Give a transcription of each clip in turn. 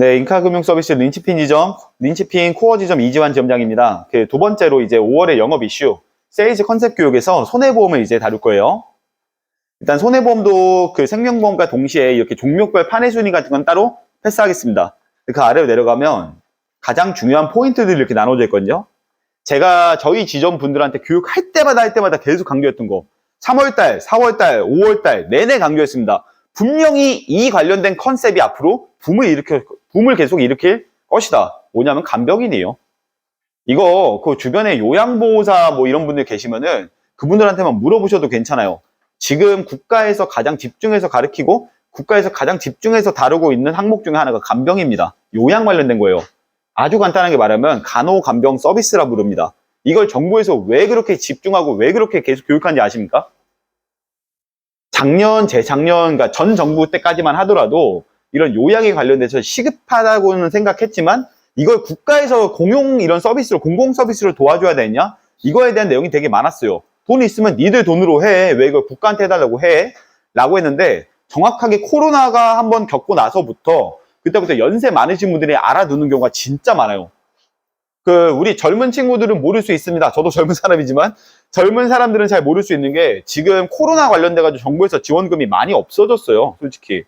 네, 인카금융서비스 린치핀 코어 지점 이지환 지점장입니다. 그 두 번째로 이제 5월의 영업 이슈, 세일즈 컨셉 교육에서 손해보험을 이제 다룰 거예요. 일단 손해보험도 그 생명보험과 동시에 이렇게 종목별 판매 순위 같은 건 따로 패스하겠습니다. 그 아래로 내려가면 가장 중요한 포인트들이 이렇게 나눠져 있거든요. 제가 저희 지점 분들한테 교육할 때마다 계속 강조했던 거. 3월달, 4월달, 5월달 내내 강조했습니다. 분명히 이 관련된 컨셉이 앞으로 붐을 계속 일으킬 것이다. 뭐냐면 간병인이에요. 이거 그 주변에 요양보호사 뭐 이런 분들 계시면은 그분들한테만 물어보셔도 괜찮아요. 지금 국가에서 가장 집중해서 가르치고 국가에서 가장 집중해서 다루고 있는 항목 중에 하나가 간병입니다. 요양 관련된 거예요. 아주 간단하게 말하면 간호간병 서비스라 부릅니다. 이걸 정부에서 왜 그렇게 집중하고 왜 그렇게 계속 교육하는지 아십니까? 작년, 재작년, 그러니까 전 정부 때까지만 하더라도 이런 요양에 관련돼서 시급하다고는 생각했지만 이걸 국가에서 공용 이런 서비스로, 공공 서비스로 도와줘야 되냐? 이거에 대한 내용이 되게 많았어요. 돈이 있으면 니들 돈으로 해. 왜 이걸 국가한테 해달라고 해? 라고 했는데 정확하게 코로나가 한번 겪고 나서부터 그때부터 연세 많으신 분들이 알아두는 경우가 진짜 많아요. 우리 젊은 친구들은 모를 수 있습니다. 저도 젊은 사람이지만 젊은 사람들은 잘 모를 수 있는 게 지금 코로나 관련돼가지고 정부에서 지원금이 많이 없어졌어요. 솔직히.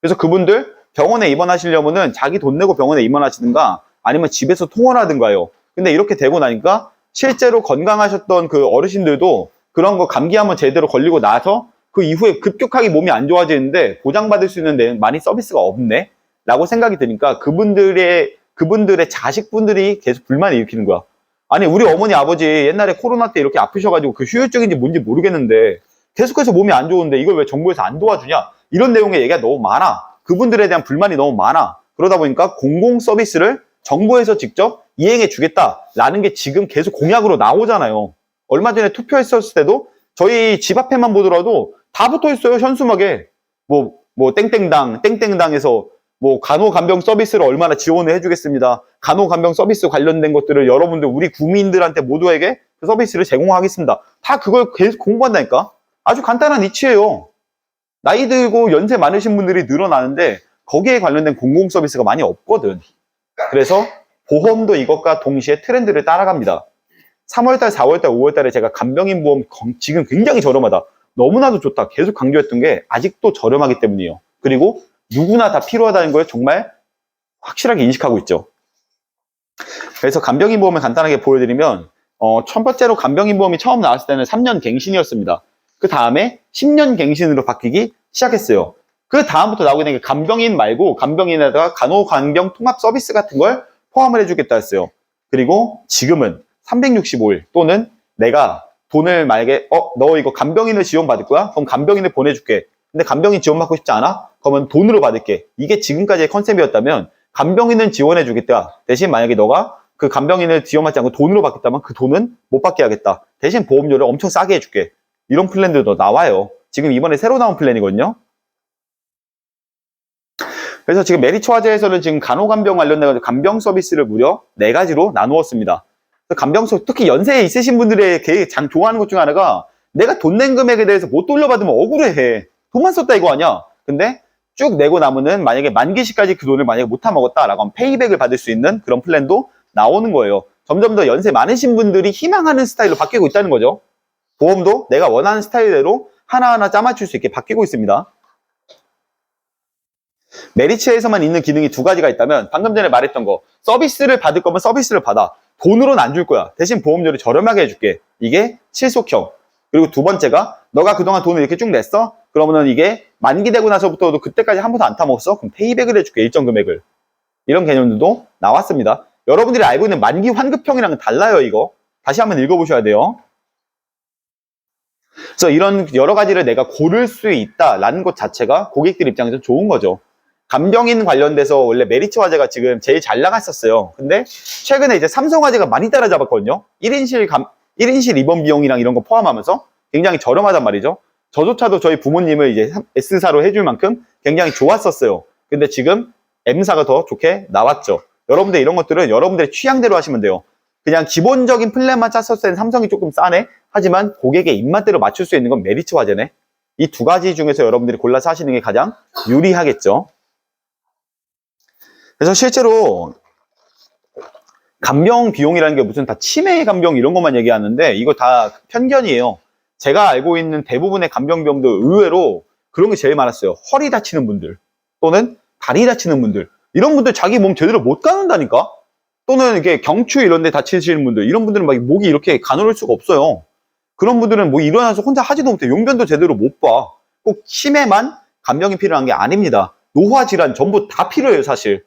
그래서 그분들 병원에 입원하시려면은 자기 돈 내고 병원에 입원하시든가 아니면 집에서 통원하든가요. 근데 이렇게 되고 나니까 실제로 건강하셨던 그 어르신들도 그런 거 감기 한번 제대로 걸리고 나서 그 이후에 급격하게 몸이 안 좋아지는데 보장받을 수 있는 데는 많이 서비스가 없네? 라고 생각이 드니까 그분들의 자식분들이 계속 불만을 일으키는 거야. 아니, 우리 어머니, 아버지 옛날에 코로나 때 이렇게 아프셔가지고 그 후유증인지 뭔지 모르겠는데 계속해서 몸이 안 좋은데 이걸 왜 정부에서 안 도와주냐? 이런 내용의 얘기가 너무 많아. 그분들에 대한 불만이 너무 많아. 그러다 보니까 공공 서비스를 정부에서 직접 이행해 주겠다라는 게 지금 계속 공약으로 나오잖아요. 얼마 전에 투표했었을 때도 저희 집 앞에만 보더라도 다 붙어 있어요. 현수막에. 땡땡당에서 간호간병 서비스를 얼마나 지원을 해주겠습니다. 간호간병 서비스 관련된 것들을 여러분들, 우리 국민들한테 모두에게 그 서비스를 제공하겠습니다. 다 그걸 계속 공부한다니까? 아주 간단한 이치예요. 나이 들고 연세 많으신 분들이 늘어나는데 거기에 관련된 공공 서비스가 많이 없거든. 그래서 보험도 이것과 동시에 트렌드를 따라갑니다. 3월달, 4월달, 5월달에 제가 간병인 보험 지금 굉장히 저렴하다. 너무나도 좋다. 계속 강조했던 게 아직도 저렴하기 때문이에요. 그리고 누구나 다 필요하다는 걸 정말 확실하게 인식하고 있죠. 그래서 간병인 보험을 간단하게 보여드리면 첫 번째로 간병인 보험이 처음 나왔을 때는 3년 갱신이었습니다. 그 다음에 10년 갱신으로 바뀌기 시작했어요. 그 다음부터 나오게 된 게 간병인 말고 간병인에다가 간호간병 통합 서비스 같은 걸 포함을 해주겠다 했어요. 그리고 지금은 365일 또는 내가 돈을 만약에 너 이거 간병인을 지원받을 거야? 그럼 간병인을 보내줄게. 근데 간병인 지원받고 싶지 않아? 그러면 돈으로 받을게. 이게 지금까지의 컨셉이었다면 간병인은 지원해 주겠다. 대신 만약에 너가 그 간병인을 지원받지 않고 돈으로 받겠다면 그 돈은 못 받게 하겠다. 대신 보험료를 엄청 싸게 해줄게. 이런 플랜들도 나와요. 지금 이번에 새로 나온 플랜이거든요. 그래서 지금 메리츠화재에서는 지금 간호간병 관련돼가지고 간병 서비스를 무려 4가지로 나누었습니다. 간병 특히 연세에 있으신 분들의 좋아하는 것 중 하나가 내가 돈 낸 금액에 대해서 못 돌려받으면 억울해. 돈만 썼다 이거 아니야. 근데 쭉 내고 나면은 만약에 만기시까지 그 돈을 만약에 못 타먹었다라고 하면 페이백을 받을 수 있는 그런 플랜도 나오는 거예요. 점점 더 연세 많으신 분들이 희망하는 스타일로 바뀌고 있다는 거죠. 보험도 내가 원하는 스타일대로 하나하나 짜맞출 수 있게 바뀌고 있습니다. 메리츠에서만 있는 기능이 2가지가 있다면 방금 전에 말했던 거 서비스를 받을 거면 서비스를 받아. 돈으로는 안 줄 거야. 대신 보험료를 저렴하게 해줄게. 이게 실속형. 그리고 두 번째가 너가 그동안 돈을 이렇게 쭉 냈어? 그러면은 이게 만기되고 나서부터도 그때까지 한 번도 안 타먹었어? 그럼 페이백을 해줄게. 일정 금액을. 이런 개념들도 나왔습니다. 여러분들이 알고 있는 만기 환급형이랑은 달라요. 이거. 다시 한번 읽어보셔야 돼요. 그래서 이런 여러 가지를 내가 고를 수 있다라는 것 자체가 고객들 입장에서 좋은 거죠. 간병인 관련돼서 원래 메리츠화재가 지금 제일 잘 나갔었어요. 근데 최근에 이제 삼성화재가 많이 따라잡았거든요. 1인실 입원 비용이랑 이런 거 포함하면서 굉장히 저렴하단 말이죠. 저조차도 저희 부모님을 이제 S사로 해줄 만큼 굉장히 좋았었어요. 근데 지금 M사가 더 좋게 나왔죠. 여러분들 이런 것들은 여러분들의 취향대로 하시면 돼요. 그냥 기본적인 플랜만 짰을 때는 삼성이 조금 싸네. 하지만 고객의 입맛대로 맞출 수 있는 건 메리츠화재네. 이 2가지 중에서 여러분들이 골라서 하시는 게 가장 유리하겠죠. 그래서 실제로 간병 비용이라는 게 무슨 다 치매 간병 이런 것만 얘기하는데 이거 다 편견이에요. 제가 알고 있는 대부분의 간병 비용도 의외로 그런 게 제일 많았어요. 허리 다치는 분들 또는 다리 다치는 분들, 이런 분들 자기 몸 제대로 못 가는다니까. 또는 이게 경추 이런 데 다치시는 분들, 이런 분들은 막 목이 이렇게 가누를 수가 없어요. 그런 분들은 뭐 일어나서 혼자 하지도 못해. 용변도 제대로 못 봐. 꼭 치매만 간병이 필요한 게 아닙니다. 노화 질환 전부 다 필요해요, 사실.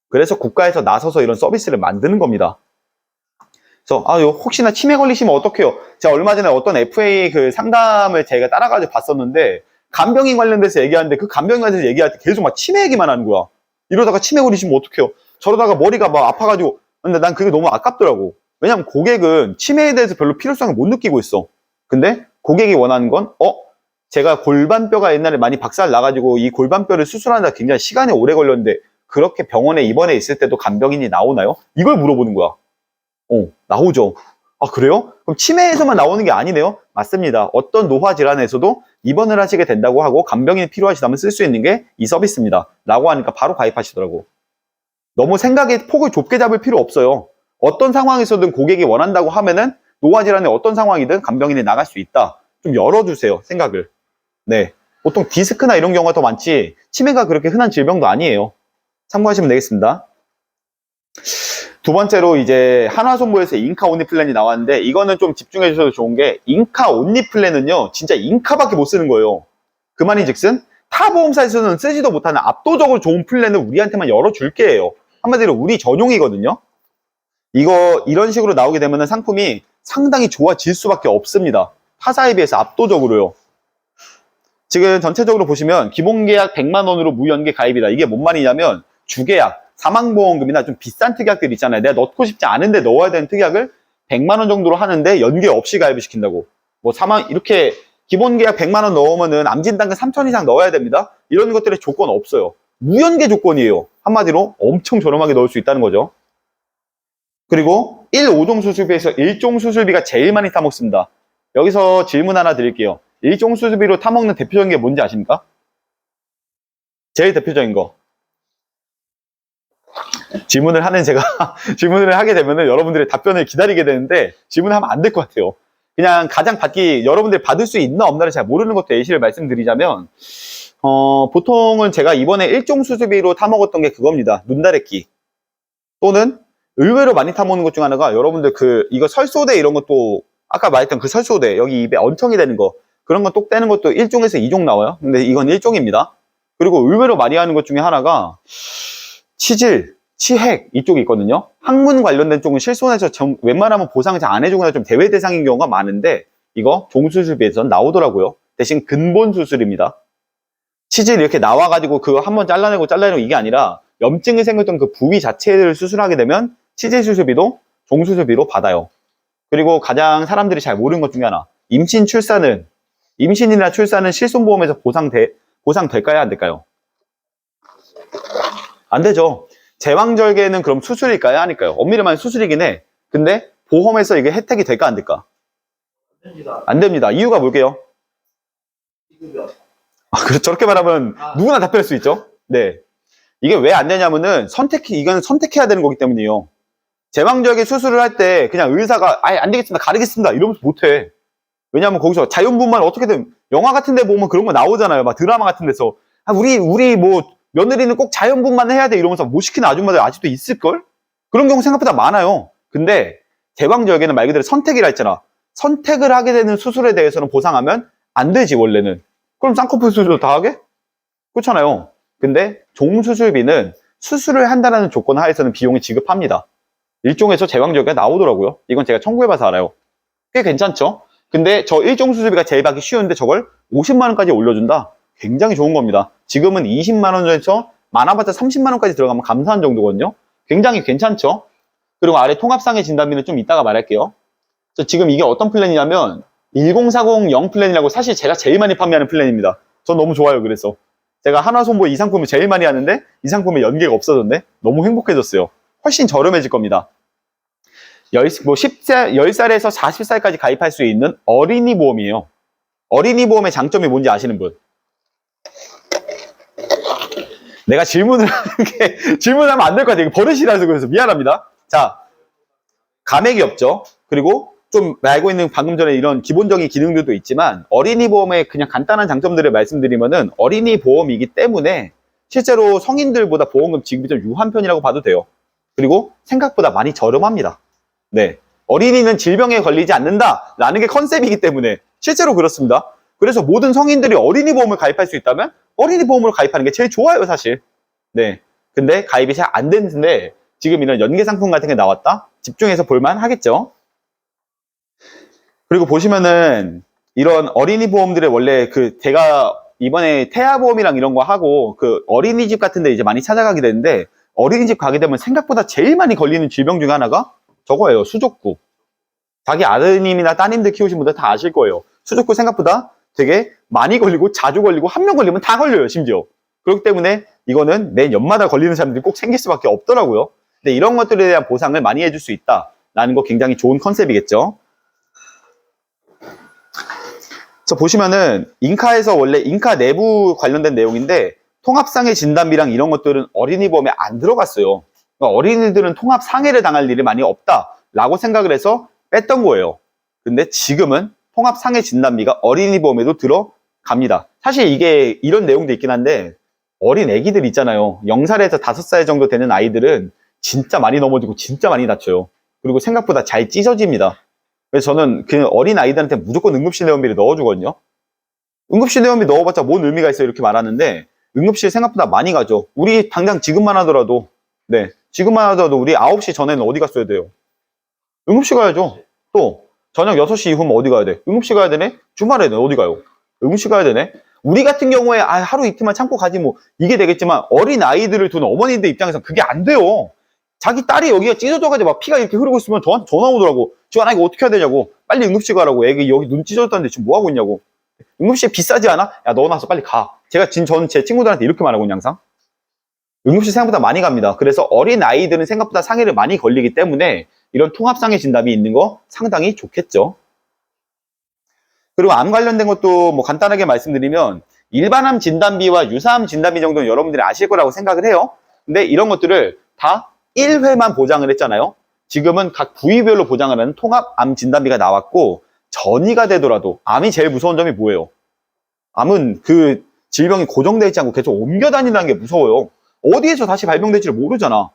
그래서 국가에서 나서서 이런 서비스를 만드는 겁니다. 그래서 혹시나 치매 걸리시면 어떡해요? 제가 얼마 전에 어떤 FA 그 상담을 제가 따라가지고 봤었는데 간병인 관련돼서 얘기하는데 그 간병인 관련돼서 얘기할 때 계속 막 치매 얘기만 하는 거야. 이러다가 치매 걸리시면 어떡해요? 저러다가 머리가 막 아파가지고. 근데 난 그게 너무 아깝더라고. 왜냐면 고객은 치매에 대해서 별로 필요성을 못 느끼고 있어. 근데 고객이 원하는 건 제가 골반뼈가 옛날에 많이 박살 나가지고 이 골반뼈를 수술하는데 굉장히 시간이 오래 걸렸는데 그렇게 병원에 입원해 있을 때도 간병인이 나오나요? 이걸 물어보는 거야. 나오죠. 아, 그래요? 그럼 치매에서만 나오는 게 아니네요? 맞습니다. 어떤 노화 질환에서도 입원을 하시게 된다고 하고 간병인이 필요하시다면 쓸 수 있는 게 이 서비스입니다. 라고 하니까 바로 가입하시더라고. 너무 생각의 폭을 좁게 잡을 필요 없어요. 어떤 상황에서든 고객이 원한다고 하면은 노화 질환의 어떤 상황이든 간병인이 나갈 수 있다. 좀 열어주세요, 생각을. 네. 보통 디스크나 이런 경우가 더 많지 치매가 그렇게 흔한 질병도 아니에요. 참고하시면 되겠습니다. 두 번째로 이제 한화손보에서 인카 온리 플랜이 나왔는데 이거는 좀 집중해 주셔도 좋은 게 인카 온리 플랜은요 진짜 인카밖에 못 쓰는 거예요. 그 말인즉슨 타 보험사에서는 쓰지도 못하는 압도적으로 좋은 플랜을 우리한테만 열어줄게 해요. 한마디로 우리 전용이거든요. 이거 이런 식으로 나오게 되면 상품이 상당히 좋아질 수밖에 없습니다. 타사에 비해서 압도적으로요. 지금 전체적으로 보시면 기본계약 100만 원으로 무연계 가입이다. 이게 뭔 말이냐면 주계약, 사망보험금이나 좀 비싼 특약들 있잖아요. 내가 넣고 싶지 않은데 넣어야 되는 특약을 100만 원 정도로 하는데 연계 없이 가입을 시킨다고. 뭐 이렇게 기본계약 100만 원 넣으면은 암진단금 3천 이상 넣어야 됩니다. 이런 것들의 조건 없어요. 무연계 조건이에요. 한마디로 엄청 저렴하게 넣을 수 있다는 거죠. 그리고 1, 5종 수술비에서 1종 수술비가 제일 많이 타먹습니다. 여기서 질문 하나 드릴게요. 1종 수술비로 타먹는 대표적인 게 뭔지 아십니까? 제일 대표적인 거. 질문을 하는 제가 질문을 하게 되면은 여러분들의 답변을 기다리게 되는데 질문하면 안 될 것 같아요. 그냥 가장 여러분들이 받을 수 있나 없나를 잘 모르는 것도 예시를 말씀드리자면 보통은 제가 이번에 1종 수술비로 타먹었던 게 그겁니다. 눈다래끼 또는 의외로 많이 타먹는 것 중 하나가 여러분들 이거 설소대 이런 것도 아까 말했던 그 설소대 여기 입에 얹혀이 되는 거 그런 거 똑 떼는 것도 1종에서 2종 나와요. 근데 이건 1종입니다. 그리고 의외로 많이 하는 것 중에 하나가 치질, 치핵 이쪽이 있거든요. 항문 관련된 쪽은 실손해서 웬만하면 보상을 잘 안 해주거나 좀 대외 대상인 경우가 많은데 이거 종수술비에선 나오더라고요. 대신 근본 수술입니다. 치질 이렇게 나와가지고 그거 한번 잘라내고 이게 아니라 염증이 생겼던 그 부위 자체를 수술하게 되면 치질 수술비도 종수술비로 받아요. 그리고 가장 사람들이 잘 모르는 것 중에 하나 임신이나 출산은 실손보험에서 보상될까요? 안 될까요? 안 되죠. 제왕절개는 그럼 수술일까요? 아닐까요? 엄밀히 말하면 수술이긴 해. 근데 보험에서 이게 혜택이 될까? 안 될까? 안 됩니다. 이유가 뭘게요? 저렇게 말하면 누구나 답변할 수 있죠? 네. 이게 왜 안 되냐면은 이건 선택해야 되는 거기 때문이에요. 제왕절개 수술을 할 때 그냥 의사가 아예 안 되겠습니다. 가르겠습니다. 이러면서 못해. 왜냐면 거기서 자연분만 어떻게든 영화 같은 데 보면 그런 거 나오잖아요. 막 드라마 같은 데서. 우리 뭐 며느리는 꼭 자연분만 해야 돼 이러면서 못 시키는 아줌마들 아직도 있을걸? 그런 경우 생각보다 많아요. 근데 제왕절개는 말 그대로 선택이라 했잖아. 선택을 하게 되는 수술에 대해서는 보상하면 안 되지 원래는. 그럼 쌍꺼풀 수술 다 하게? 그렇잖아요. 근데 종수술비는 수술을 한다는 조건 하에서는 비용이 지급합니다. 일종에서 제왕절개가 나오더라고요. 이건 제가 청구해봐서 알아요. 꽤 괜찮죠? 근데 저 1종 수술비가 제일 받기 쉬운데 저걸 50만 원까지 올려준다? 굉장히 좋은 겁니다. 지금은 20만 원에서 많아봤자 30만 원까지 들어가면 감사한 정도거든요. 굉장히 괜찮죠? 그리고 아래 통합상해 진단비는 좀 이따가 말할게요. 지금 이게 어떤 플랜이냐면 10400 플랜이라고 사실 제가 제일 많이 판매하는 플랜입니다. 전 너무 좋아요. 그래서 제가 한화손보 이 상품을 제일 많이 하는데 이 상품에 연계가 없어졌네. 너무 행복해졌어요. 훨씬 저렴해질 겁니다. 10살에서 40살까지 가입할 수 있는 어린이 보험이에요. 어린이 보험의 장점이 뭔지 아시는 분? 내가 질문을 하는 게, 질문하면 안 될 것 같아요. 이거 버릇이라서 그래서 미안합니다. 자, 감액이 없죠. 그리고 좀 알고 있는 방금 전에 이런 기본적인 기능들도 있지만 어린이 보험의 그냥 간단한 장점들을 말씀드리면은 어린이 보험이기 때문에 실제로 성인들보다 보험금 지급이 좀 유한 편이라고 봐도 돼요. 그리고 생각보다 많이 저렴합니다. 네. 어린이는 질병에 걸리지 않는다라는 게 컨셉이기 때문에 실제로 그렇습니다. 그래서 모든 성인들이 어린이 보험을 가입할 수 있다면 어린이 보험을 가입하는 게 제일 좋아요, 사실. 네. 근데 가입이 잘 안 되는데 지금 이런 연계 상품 같은 게 나왔다? 집중해서 볼만 하겠죠. 그리고 보시면은 이런 어린이 보험들의 원래 제가 이번에 태아보험이랑 이런 거 하고 그 어린이집 같은 데 이제 많이 찾아가게 되는데 어린이집 가게 되면 생각보다 제일 많이 걸리는 질병 중에 하나가 저거예요. 수족구. 자기 아드님이나 따님들 키우신 분들 다 아실 거예요. 수족구 생각보다 되게 많이 걸리고 자주 걸리고 한 명 걸리면 다 걸려요, 심지어. 그렇기 때문에 이거는 매 연마다 걸리는 사람들이 꼭 생길 수밖에 없더라고요. 근데 이런 것들에 대한 보상을 많이 해줄 수 있다라는 거 굉장히 좋은 컨셉이겠죠. 그래서 보시면은 인카에서 원래 인카 내부 관련된 내용인데 통합상해 진단비랑 이런 것들은 어린이 보험에 안 들어갔어요. 그러니까 어린이들은 통합상해를 당할 일이 많이 없다라고 생각을 해서 뺐던 거예요. 근데 지금은 통합상해 진단비가 어린이 보험에도 들어갑니다. 사실 이게 이런 내용도 있긴 한데 어린 애기들 있잖아요. 0살에서 5살 정도 되는 아이들은 진짜 많이 넘어지고 진짜 많이 다쳐요. 그리고 생각보다 잘 찢어집니다. 그래서 저는 그 어린 아이들한테 무조건 응급실 내원비를 넣어주거든요. 응급실 내원비 넣어봤자 뭔 의미가 있어요 이렇게 말하는데 응급실 생각보다 많이 가죠. 우리 당장 지금만 하더라도 네 지금만 하더라도 우리 9시 전에는 어디 갔어야 돼요? 응급실 가야죠. 또 저녁 6시 이후면 어디 가야 돼? 응급실 가야 되네? 주말에는 어디 가요? 응급실 가야 되네? 우리 같은 경우에 하루 이틀만 참고 가지 뭐 이게 되겠지만 어린 아이들을 두는 어머니들 입장에서 그게 안 돼요. 자기 딸이 여기가 찢어져가지고 막 피가 이렇게 흐르고 있으면 저한테 전화 오더라고. 지원아 이거 어떻게 해야 되냐고. 빨리 응급실 가라고. 애기 여기 눈 찢어졌다는데 지금 뭐 하고 있냐고. 응급실 비싸지 않아? 야 넣어놔서 빨리 가. 저는 제 친구들한테 이렇게 말하거든요 항상. 응급실 생각보다 많이 갑니다. 그래서 어린 아이들은 생각보다 상해를 많이 걸리기 때문에 이런 통합상해 진단이 있는 거 상당히 좋겠죠. 그리고 암 관련된 것도 뭐 간단하게 말씀드리면 일반암 진단비와 유사암 진단비 정도는 여러분들이 아실 거라고 생각을 해요. 근데 이런 것들을 다 1회만 보장을 했잖아요. 지금은 각 부위별로 보장을 하는 통합암 진단비가 나왔고 전이가 되더라도 암이 제일 무서운 점이 뭐예요? 암은 그 질병이 고정되어 있지 않고 계속 옮겨 다닌다는 게 무서워요. 어디에서 다시 발병될지를 모르잖아.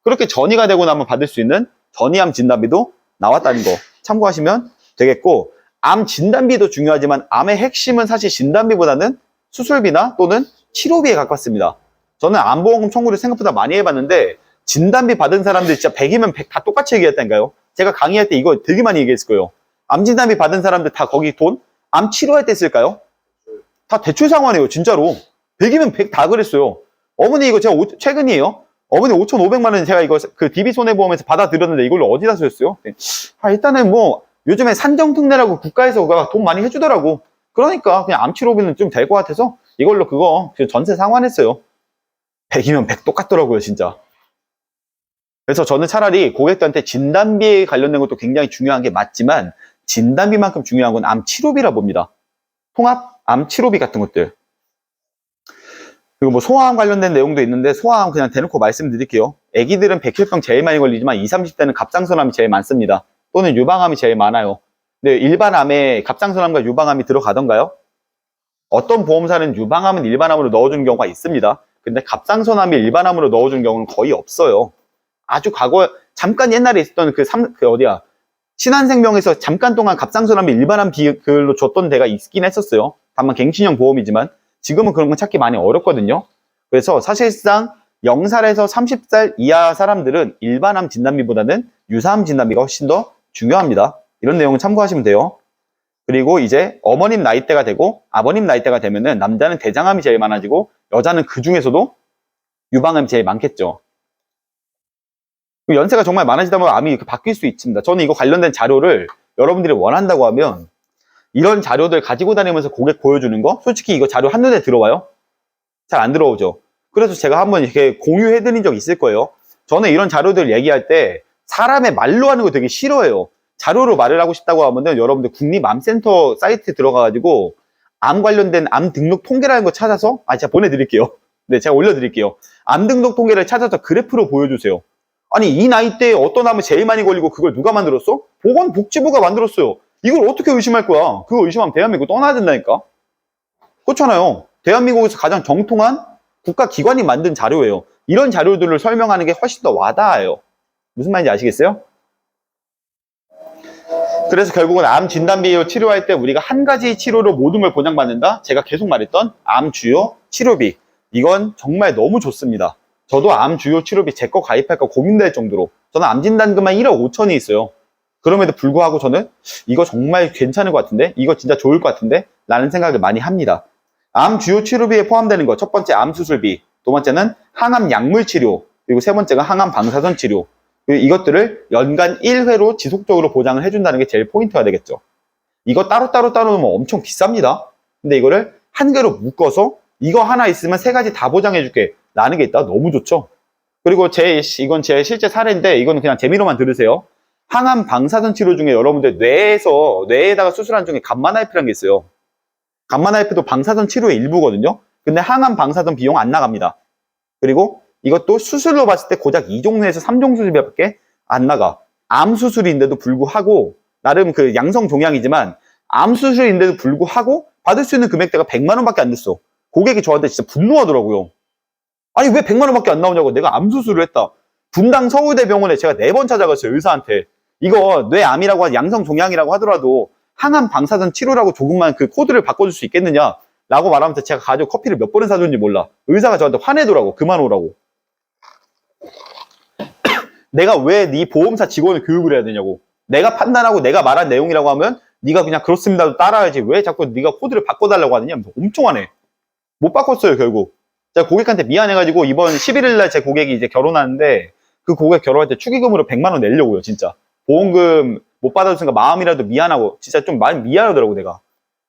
그렇게 전이가 되고 나면 받을 수 있는 전이암 진단비도 나왔다는 거 참고하시면 되겠고 암 진단비도 중요하지만 암의 핵심은 사실 진단비보다는 수술비나 또는 치료비에 가깝습니다. 저는 암보험금 청구를 생각보다 많이 해봤는데 진단비 받은 사람들 진짜 100이면 100 다 똑같이 얘기했다니까요. 제가 강의할 때 이거 되게 많이 얘기했을 거예요. 암 진단비 받은 사람들 다 거기 돈? 암 치료할 때 쓸까요? 다 대출 상환이에요 진짜로. 100이면 100 다 그랬어요. 어머니 이거 제가 최근이에요. 어머니 5,500만 원 제가 이거 그 DB손해보험에서 받아들였는데 이걸로 어디다 쓰였어요? 일단은 뭐 요즘에 산정특례라고 국가에서 돈 많이 해주더라고. 그러니까 그냥 암치료비는 좀 될 것 같아서 이걸로 그거 전세 상환했어요. 100이면 100 똑같더라고요 진짜. 그래서 저는 차라리 고객들한테 진단비에 관련된 것도 굉장히 중요한 게 맞지만 진단비만큼 중요한 건 암치료비라 봅니다. 통합 암치료비 같은 것들. 그리고 뭐 소아암 관련된 내용도 있는데 소아암 그냥 대놓고 말씀드릴게요. 애기들은 백혈병 제일 많이 걸리지만 20, 30대는 갑상선암이 제일 많습니다. 또는 유방암이 제일 많아요. 근데 일반 암에 갑상선암과 유방암이 들어가던가요? 어떤 보험사는 유방암은 일반암으로 넣어주는 경우가 있습니다. 근데 갑상선암이 일반암으로 넣어주는 경우는 거의 없어요. 아주 잠깐 옛날에 있었던 신한생명에서 잠깐 동안 갑상선암이 일반암 비율로 줬던 데가 있긴 했었어요. 다만 갱신형 보험이지만 지금은 그런 건 찾기 많이 어렵거든요. 그래서 사실상 0살에서 30살 이하 사람들은 일반암 진단비보다는 유사암 진단비가 훨씬 더 중요합니다. 이런 내용을 참고하시면 돼요. 그리고 이제 어머님 나이대가 되고 아버님 나이대가 되면은 남자는 대장암이 제일 많아지고 여자는 그 중에서도 유방암이 제일 많겠죠. 연세가 정말 많아지다 보면 암이 이렇게 바뀔 수 있습니다. 저는 이거 관련된 자료를 여러분들이 원한다고 하면 이런 자료들 가지고 다니면서 고객 보여주는 거 솔직히 이거 자료 한눈에 들어와요? 잘 안 들어오죠. 그래서 제가 한번 이렇게 공유해드린 적 있을 거예요. 저는 이런 자료들 얘기할 때 사람의 말로 하는 거 되게 싫어해요. 자료로 말을 하고 싶다고 하면은 여러분들 국립암센터 사이트에 들어가가지고 암 관련된 암 등록 통계라는 거 찾아서 제가 보내드릴게요. 네, 제가 올려드릴게요. 암 등록 통계를 찾아서 그래프로 보여주세요. 아니, 이 나이대에 어떤 암을 제일 많이 걸리고 그걸 누가 만들었어? 보건복지부가 만들었어요. 이걸 어떻게 의심할 거야? 그거 의심하면 대한민국 떠나야 된다니까? 그렇잖아요. 대한민국에서 가장 정통한 국가기관이 만든 자료예요. 이런 자료들을 설명하는 게 훨씬 더 와닿아요. 무슨 말인지 아시겠어요? 그래서 결국은 암 진단 비교 치료할 때 우리가 한 가지 치료로 모든 걸 보장받는다? 제가 계속 말했던 암 주요 치료비. 이건 정말 너무 좋습니다. 저도 암 주요 치료비 제 거 가입할까 고민될 정도로 저는 암 진단금만 1억 5천이 있어요. 그럼에도 불구하고 저는 이거 정말 괜찮은 것 같은데? 이거 진짜 좋을 것 같은데? 라는 생각을 많이 합니다. 암 주요 치료비에 포함되는 거 첫 번째 암 수술비, 두 번째는 항암 약물 치료, 그리고 세 번째가 항암 방사선 치료. 그리고 이것들을 연간 1회로 지속적으로 보장을 해준다는 게 제일 포인트가 되겠죠. 이거 따로따로 놓으면 엄청 비쌉니다. 근데 이거를 한 개로 묶어서 이거 하나 있으면 세 가지 다 보장해줄게 라는 게 있다. 너무 좋죠. 그리고 이건 제 실제 사례인데 이거는 그냥 재미로만 들으세요. 항암 방사선 치료 중에 여러분들 뇌에다가 수술한 중에 감마나이프라는 게 있어요. 감마나이프도 방사선 치료의 일부거든요. 근데 항암 방사선 비용 안 나갑니다. 그리고 이것도 수술로 봤을 때 고작 2종 내에서 3종 수술밖에 안 나가. 암 수술인데도 불구하고 나름 그 양성 종양이지만 암 수술인데도 불구하고 받을 수 있는 금액대가 100만 원밖에 안 됐어. 고객이 저한테 진짜 분노하더라고요. 아니 왜 100만 원밖에 안 나오냐고. 내가 암 수술을 했다. 분당 서울대병원에 제가 4번 찾아갔어요. 의사한테. 이거 뇌암이라고 양성 종양이라고 하더라도 항암 방사선 치료라고 조금만 그 코드를 바꿔줄 수 있겠느냐 라고 말하면서 제가 가지고 커피를 몇 번을 사줬는지 몰라. 의사가 저한테 화내더라고. 그만 오라고. 내가 왜 네 보험사 직원을 교육을 해야 되냐고. 내가 판단하고 내가 말한 내용이라고 하면 네가 그냥 그렇습니다도 따라야지. 왜 자꾸 네가 코드를 바꿔달라고 하느냐 하면서 엄청 화내. 못 바꿨어요 결국. 제가 고객한테 미안해가지고 이번 11일날 제 고객이 이제 결혼하는데 그 고객 결혼할 때 축의금으로 100만 원 내려고요 진짜. 보험금 못 받아줬으니까 마음이라도 미안하고 진짜 좀 많이 미안하더라고 내가.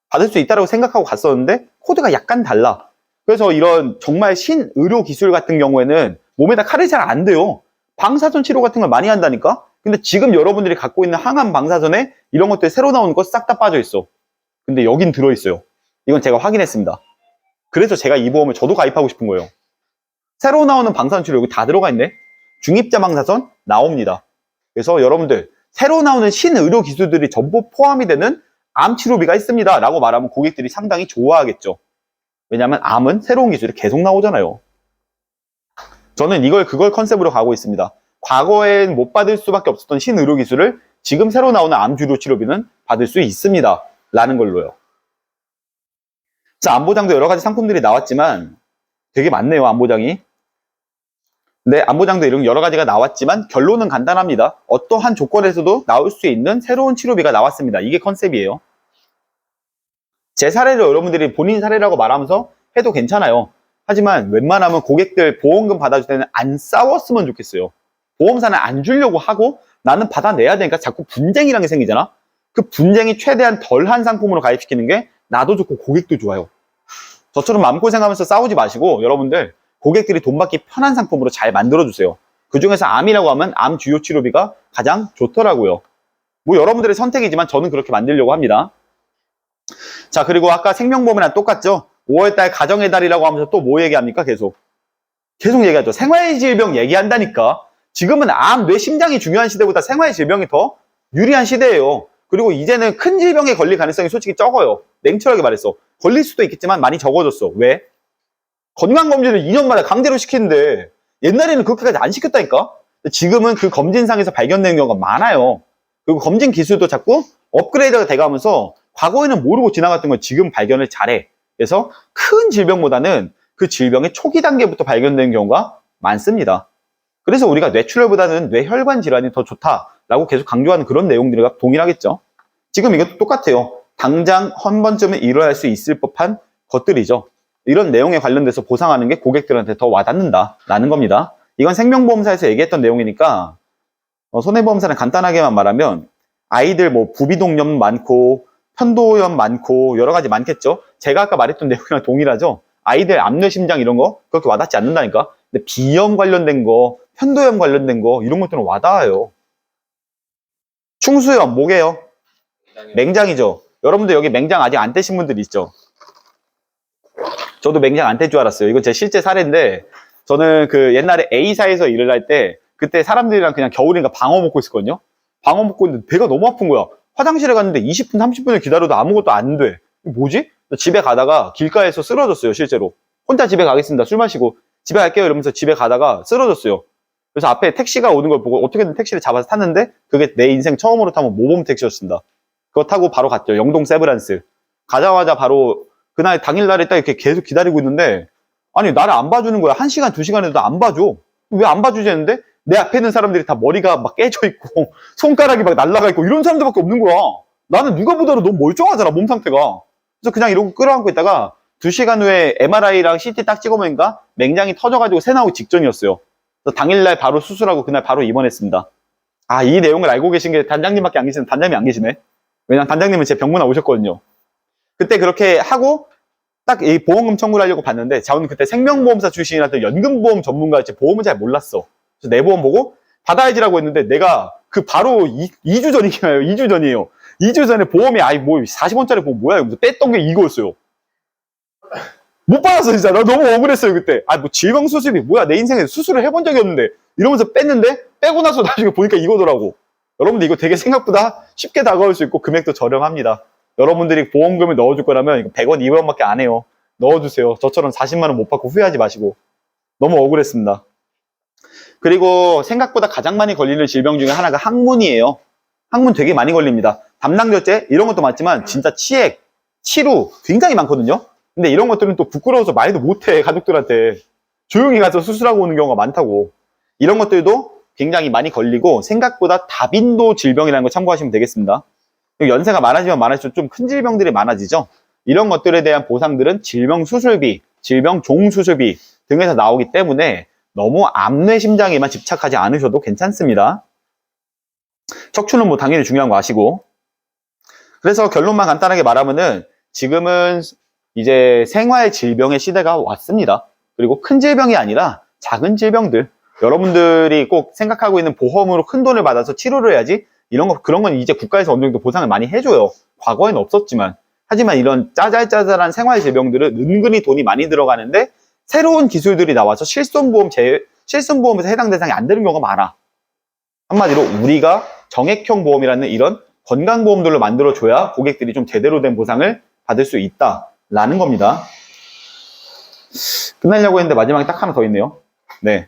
받을 수 있다고 생각하고 갔었는데 코드가 약간 달라. 그래서 이런 정말 신의료 기술 같은 경우에는 몸에다 칼이 잘 안 돼요. 방사선 치료 같은 걸 많이 한다니까? 근데 지금 여러분들이 갖고 있는 항암 방사선에 이런 것들 새로 나오는 거 싹 다 빠져 있어. 근데 여긴 들어있어요. 이건 제가 확인했습니다. 그래서 제가 이 보험을 저도 가입하고 싶은 거예요. 새로 나오는 방사선 치료 여기 다 들어가 있네? 중입자 방사선 나옵니다. 그래서 여러분들 새로 나오는 신의료 기술들이 전부 포함이 되는 암 치료비가 있습니다 라고 말하면 고객들이 상당히 좋아하겠죠. 왜냐하면 암은 새로운 기술이 계속 나오잖아요. 저는 그걸 컨셉으로 가고 있습니다. 과거엔 못 받을 수밖에 없었던 신의료 기술을 지금 새로 나오는 암 주요 치료비는 받을 수 있습니다 라는 걸로요. 자, 암보장도 여러 가지 상품들이 나왔지만 되게 많네요, 암보장이. 네, 암보장도 이런 여러 가지가 나왔지만 결론은 간단합니다. 어떠한 조건에서도 나올 수 있는 새로운 치료비가 나왔습니다. 이게 컨셉이에요. 제 사례를 여러분들이 본인 사례라고 말하면서 해도 괜찮아요. 하지만 웬만하면 고객들 보험금 받아줄 때는 안 싸웠으면 좋겠어요. 보험사는 안 주려고 하고 나는 받아내야 되니까 자꾸 분쟁이라는 게 생기잖아. 그 분쟁이 최대한 덜한 상품으로 가입시키는 게 나도 좋고 고객도 좋아요. 저처럼 마음고생하면서 싸우지 마시고 여러분들 고객들이 돈 받기 편한 상품으로 잘 만들어주세요. 그중에서 암이라고 하면 암 주요 치료비가 가장 좋더라고요. 뭐 여러분들의 선택이지만 저는 그렇게 만들려고 합니다. 자, 그리고 아까 생명보험이랑 똑같죠? 5월달 가정의 달이라고 하면서 또 뭐 얘기합니까? 계속 얘기하죠. 생활질병 얘기한다니까. 지금은 암, 뇌, 심장이 중요한 시대보다 생활질병이 더 유리한 시대예요. 그리고 이제는 큰 질병에 걸릴 가능성이 솔직히 적어요. 냉철하게 말했어. 걸릴 수도 있겠지만 많이 적어졌어. 왜? 건강검진을 2년마다 강제로 시키는데 옛날에는 그렇게까지 안 시켰다니까? 지금은 그 검진상에서 발견되는 경우가 많아요. 그리고 검진 기술도 자꾸 업그레이드가 돼가면서 과거에는 모르고 지나갔던 걸 지금 발견을 잘해. 그래서 큰 질병보다는 그 질병의 초기 단계부터 발견되는 경우가 많습니다. 그래서 우리가 뇌출혈보다는 뇌혈관 질환이 더 좋다라고 계속 강조하는 그런 내용들과 동일하겠죠. 지금 이것도 똑같아요. 당장 한 번쯤은 일어날 수 있을 법한 것들이죠. 이런 내용에 관련돼서 보상하는 게 고객들한테 더 와닿는다라는 겁니다. 이건 생명보험사에서 얘기했던 내용이니까 손해보험사는 간단하게만 말하면 아이들 뭐 부비동염 많고 편도염 많고 여러 가지 많겠죠. 제가 아까 말했던 내용이랑 동일하죠. 아이들 암뇌심장 이런 거 그렇게 와닿지 않는다니까. 근데 비염 관련된 거, 편도염 관련된 거 이런 것들은 와닿아요. 충수염 뭐게요? 맹장이죠. 여러분들 여기 맹장 아직 안 떼신 분들 있죠? 저도 맹장 안 뗄 줄 알았어요. 이건 제 실제 사례인데, 저는 그 옛날에 A사에서 일을 할 때, 그때 사람들이랑 그냥 겨울이니까 방어 먹고 있었거든요. 방어 먹고 있는데 배가 너무 아픈 거야. 화장실에 갔는데 20분, 30분을 기다려도 아무것도 안 돼. 뭐지? 집에 가다가 길가에서 쓰러졌어요, 실제로. 혼자 집에 가겠습니다. 술 마시고. 집에 갈게요. 이러면서 집에 가다가 쓰러졌어요. 그래서 앞에 택시가 오는 걸 보고 어떻게든 택시를 잡아서 탔는데, 그게 내 인생 처음으로 타면 모범 택시였습니다. 그거 타고 바로 갔죠. 영동 세브란스. 가자마자 바로, 그날 당일날에 딱 이렇게 계속 기다리고 있는데, 아니, 나를 안 봐주는 거야. 1시간, 2시간에도 안 봐줘. 왜 안 봐주지 했는데, 내 앞에 있는 사람들이 다 머리가 막 깨져 있고, 손가락이 막 날아가 있고, 이런 사람들밖에 없는 거야. 나는 누가 보더라도 너무 멀쩡하잖아, 몸 상태가. 그래서 그냥 이러고 끌어안고 있다가, 2시간 후에 MRI랑 CT 딱 찍어보니까, 맹장이 터져가지고 새 나오기 직전이었어요. 그래서 당일날 바로 수술하고, 그날 바로 입원했습니다. 아, 이 내용을 알고 계신 게 단장님밖에 안 계시는, 단장님이 안 계시네. 왜냐면 단장님은 제 병문안 오셨거든요. 그때 그렇게 하고, 딱 이 보험금 청구를 하려고 봤는데, 저는 그때 생명보험사 출신이라서 연금보험 전문가였지 보험은 잘 몰랐어. 그래서 내 보험 보고 받아야지라고 했는데, 내가 그 바로 2주 전이잖아요. 2주 전이에요. 2주 전에 보험이 아이 뭐 40원짜리 보험 뭐야? 이러면서 뺐던 게 이거였어요. 못 받았어 진짜. 나 너무 억울했어요 그때. 아 뭐 질병수술이 뭐야? 내 인생에 수술을 해본 적이 없는데 이러면서 뺐는데, 빼고 나서 나중에 보니까 이거더라고. 여러분들 이거 되게 생각보다 쉽게 다가올 수 있고 금액도 저렴합니다. 여러분들이 보험금을 넣어줄 거라면 이거 100원, 200원밖에 안 해요. 넣어주세요. 저처럼 40만 원 못 받고 후회하지 마시고. 너무 억울했습니다. 그리고 생각보다 가장 많이 걸리는 질병 중에 하나가 항문이에요. 항문 되게 많이 걸립니다. 담낭결제 이런 것도 많지만 진짜 치액, 치루 굉장히 많거든요. 근데 이런 것들은 또 부끄러워서 말도 못해, 가족들한테. 조용히 가서 수술하고 오는 경우가 많다고. 이런 것들도 굉장히 많이 걸리고 생각보다 다빈도 질병이라는 거 참고하시면 되겠습니다. 연세가 많아지면 많아질수록 좀 큰 질병들이 많아지죠. 이런 것들에 대한 보상들은 질병 수술비, 질병 종수술비 등에서 나오기 때문에 너무 암, 심장에만 집착하지 않으셔도 괜찮습니다. 척추는 뭐 당연히 중요한 거 아시고. 그래서 결론만 간단하게 말하면은 지금은 이제 생활 질병의 시대가 왔습니다. 그리고 큰 질병이 아니라 작은 질병들, 여러분들이 꼭 생각하고 있는 보험으로 큰 돈을 받아서 치료를 해야지, 그런 건 이제 국가에서 어느 정도 보상을 많이 해줘요. 과거에는 없었지만. 하지만 이런 짜잘짜잘한 생활 질병들은 은근히 돈이 많이 들어가는데, 새로운 기술들이 나와서 실손보험에서 해당 대상이 안 되는 경우가 많아. 한마디로 우리가 정액형 보험이라는 이런 건강보험들로 만들어줘야 고객들이 좀 제대로 된 보상을 받을 수 있다라는 겁니다. 끝내려고 했는데 마지막에 딱 하나 더 있네요. 네.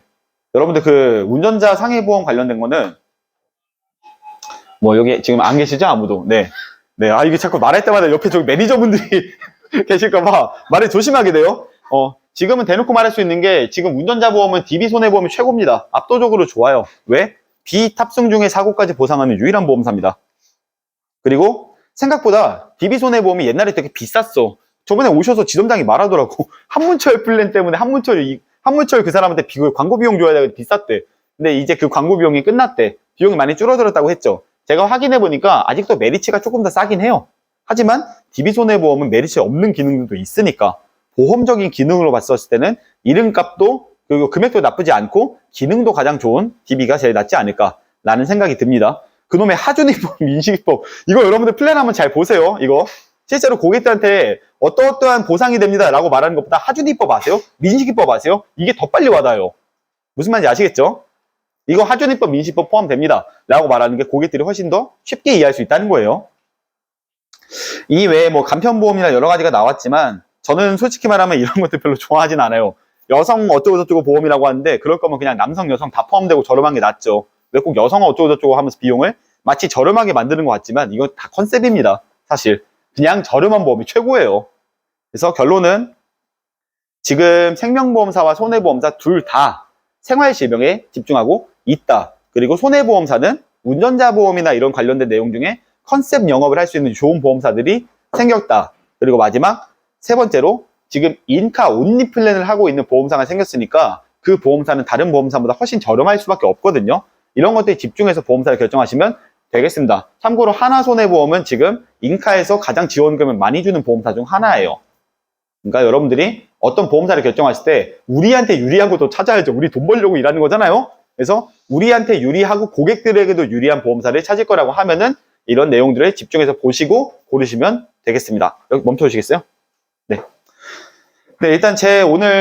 여러분들 그 운전자 상해보험 관련된 거는 뭐 여기 지금 안 계시죠? 아무도. 네. 네. 아, 이게 자꾸 말할 때마다 옆에 저기 매니저분들이 계실까봐 말을 조심하게 돼요. 지금은 대놓고 말할 수 있는 게, 지금 운전자 보험은 DB 손해보험이 최고입니다. 압도적으로 좋아요. 왜? 비탑승 중에 사고까지 보상하는 유일한 보험사입니다. 그리고 생각보다 DB 손해보험이 옛날에 되게 비쌌어. 저번에 오셔서 지점장이 말하더라고. 한문철 플랜 때문에 한문철 그 사람한테 광고 비용 줘야 되고 비쌌대. 근데 이제 그 광고 비용이 끝났대. 비용이 많이 줄어들었다고 했죠. 제가 확인해 보니까 아직도 메리츠가 조금 더 싸긴 해요. 하지만 DB 손해보험은 메리츠에 없는 기능들도 있으니까 보험적인 기능으로 봤었을 때는 이름값도 그리고 금액도 나쁘지 않고 기능도 가장 좋은 DB가 제일 낫지 않을까라는 생각이 듭니다. 그놈의 하준이법, 민식이법, 이거 여러분들 플랜하면 잘 보세요. 이거 실제로 고객들한테 어떠한 보상이 됩니다 라고 말하는 것보다 하준이법 아세요? 민식이법 아세요? 이게 더 빨리 와닿아요. 무슨 말인지 아시겠죠? 이거 하준이법, 민식이법 포함됩니다 라고 말하는 게 고객들이 훨씬 더 쉽게 이해할 수 있다는 거예요. 이 외에 뭐 간편보험이나 여러 가지가 나왔지만 저는 솔직히 말하면 이런 것들 별로 좋아하진 않아요. 여성 어쩌고저쩌고 보험이라고 하는데 그럴 거면 그냥 남성, 여성 다 포함되고 저렴한 게 낫죠. 왜 꼭 여성 어쩌고저쩌고 하면서 비용을 마치 저렴하게 만드는 것 같지만 이건 다 컨셉입니다. 사실 그냥 저렴한 보험이 최고예요. 그래서 결론은 지금 생명보험사와 손해보험사 둘 다 생활질병에 집중하고 있다. 그리고 손해보험사는 운전자 보험이나 이런 관련된 내용 중에 컨셉 영업을 할 수 있는 좋은 보험사들이 생겼다. 그리고 마지막 세 번째로 지금 인카 온리 플랜을 하고 있는 보험사가 생겼으니까 그 보험사는 다른 보험사보다 훨씬 저렴할 수밖에 없거든요. 이런 것들에 집중해서 보험사를 결정하시면 되겠습니다. 참고로 하나손해보험은 지금 인카에서 가장 지원금을 많이 주는 보험사 중 하나예요. 그러니까 여러분들이 어떤 보험사를 결정하실 때 우리한테 유리한 것도 찾아야죠. 우리 돈 벌려고 일하는 거잖아요. 그래서 우리한테 유리하고 고객들에게도 유리한 보험사를 찾을 거라고 하면은 이런 내용들을 집중해서 보시고 고르시면 되겠습니다. 여기 멈춰 주시겠어요? 네. 네, 일단 제 오늘